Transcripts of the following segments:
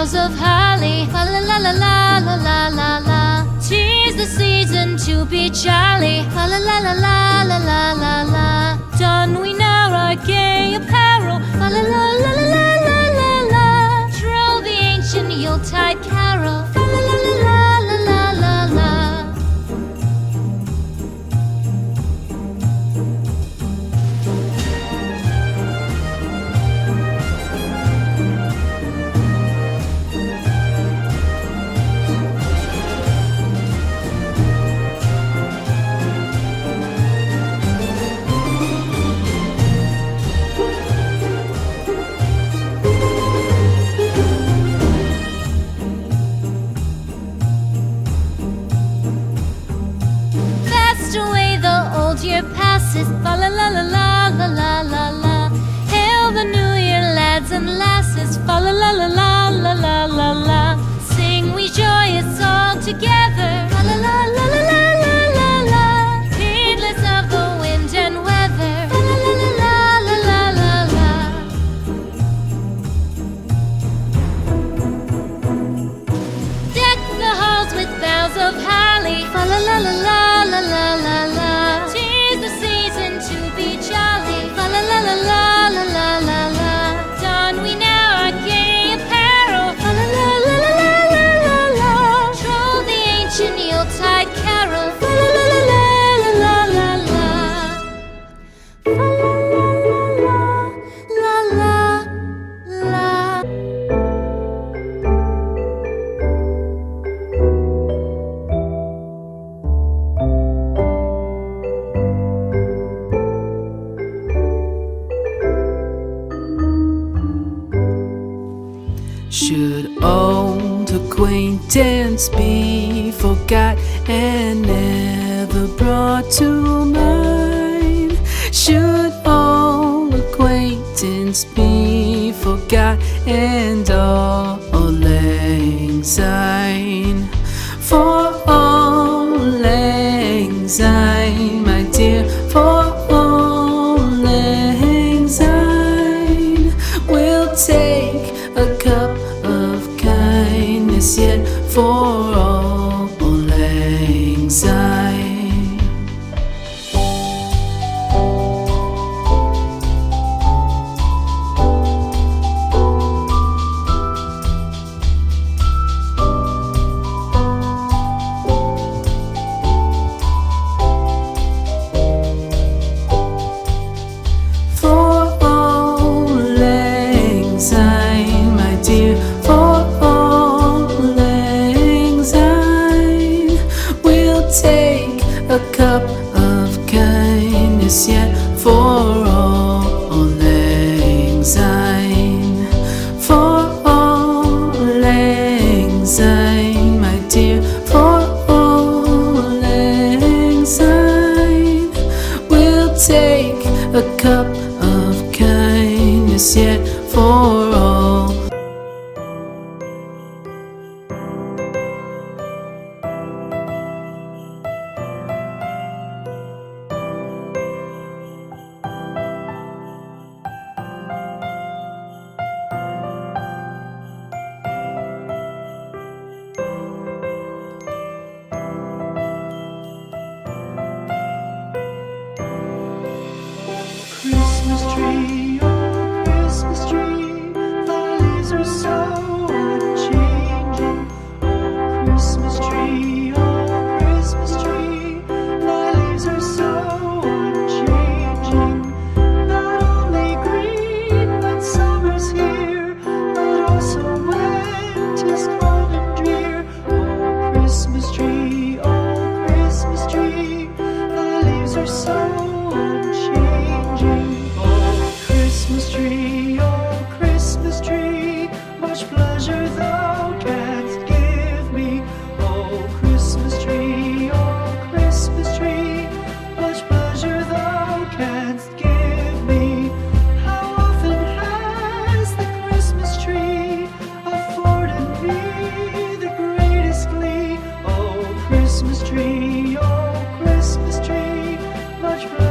boughs of holly. Fa la la la la la la la la. 'Tis the season to be jolly. Fa la la la la la la la la. Don we now our gay apparel. Fa la la la la la la la la. Troll the ancient Yuletide carol. Fa la la la la la la la la. Year passes, fa la la la la la la la la. Hail the new year, lads and lasses, fa la la la la la la la la. Sing we joyous all together, fa la la la la la la la la. Heedless of the wind and weather, fa la la la la la la la la. Deck the halls with boughs of holly, fa la la la la la la la la. La la la la la la la la. Don we now our gay apparel. Fa la la la la la la la la. Troll the ancient Yuletide carol. Fa la la la la la la la la. Fa la la la la la. Should old acquaintance be forgot and never brought to mind? Should old acquaintance be forgot and all lang syne? For all lang syne, my dear, for all lang syne, we'll take a cup of kindness yet for all lang syne. For all lang syne, my dear, for all lang syne, we'll take a cup of kindness yet for all lang syne. For all lang syne, my dear, for all lang syne, we'll take a cup of kindness yet for all. Christmas tree, oh Christmas tree, thy leaves are so unchanging. Oh Christmas tree, thy leaves are so unchanging. Not only green when summer's here, but also when 'tis cold and drear. Oh Christmas tree, thy leaves are so unchanging. Oh Christmas tree, much pleasure thou canst give me. Oh Christmas tree, much pleasure thou canst give me. How often has the Christmas tree afforded me the greatest glee? Oh Christmas tree, much pleasure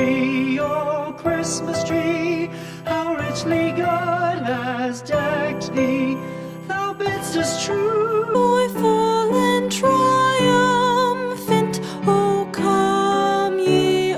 free. Oh, Christmas tree, how richly God has decked thee. Thou bidst us true, joyful and triumphant. O come ye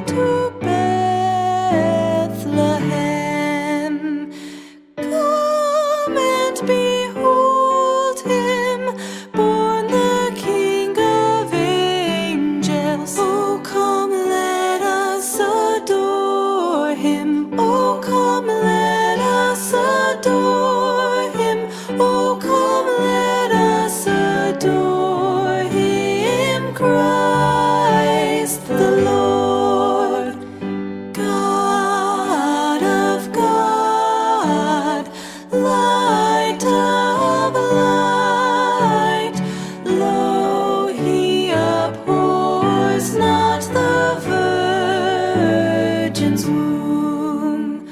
to Bethlehem. Come and behold him, born the King of angels. Oh, come, let us adore him. Oh, come, let us adore him. Oh, come, let us adore him, Christ the Lord. God of God, light of light, lo, he abhors not the virgin's womb.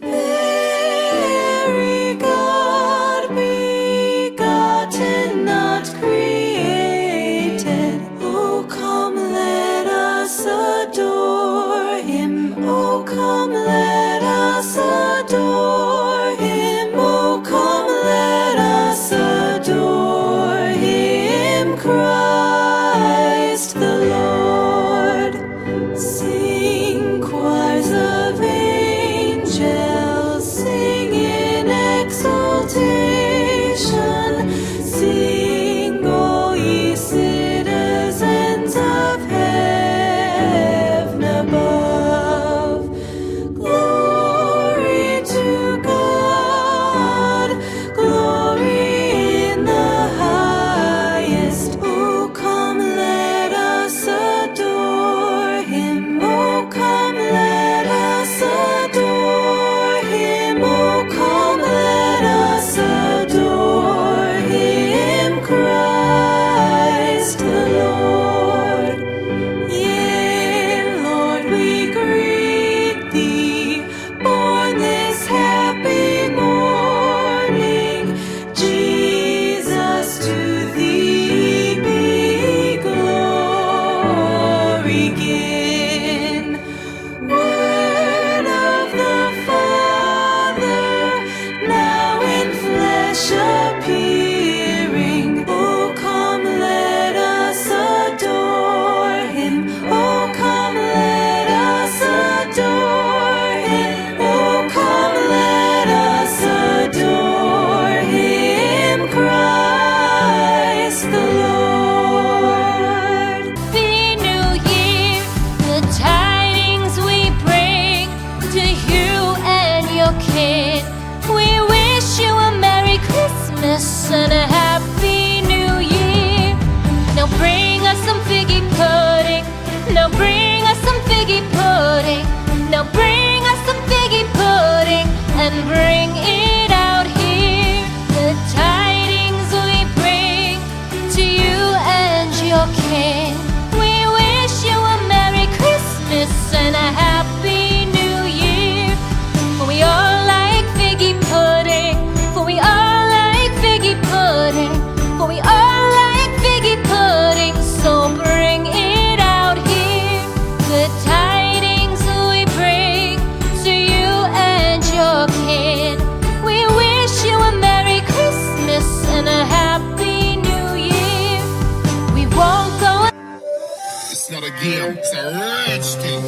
Very God begotten, not created. Oh, come, let us adore him. Oh, come, let us adore him. Oh, come, let us adore him, Christ the Lord. Sing, choirs of angels, sing in exultation. Sing, all ye citizens of heaven above. Glory to God, glory in the highest. Oh, come, let us adore him. Oh, come, let us adore him. Oh, come, let us adore him, Christ the Lord. Yea, Lord, we greet thee, born this happy morning. Jesus, to thee be glory given. Word of the Father, now in flesh appearing. Oh, come, let us adore him. Oh, come, let us adore him. Oh, come, let us adore him, Christ the Lord. Happy New Year, the tidings we bring to you and your kid. We wish you a Merry Christmas and a Happy New Year. Now bring us some figgy pudding. Now bring us some figgy pudding. Now bring us some figgy pudding and bring it out here. The tidings we bring to you and your king. We wish you a Merry Christmas and a Happy New Year. For we all like figgy pudding. For we all like figgy pudding. For we all like figgy pudding. So bring it out here. The tidings we bring to you and your kid. We wish you a Merry Christmas and a Happy New Year. We won't go. It's not a game, it's a rich thing.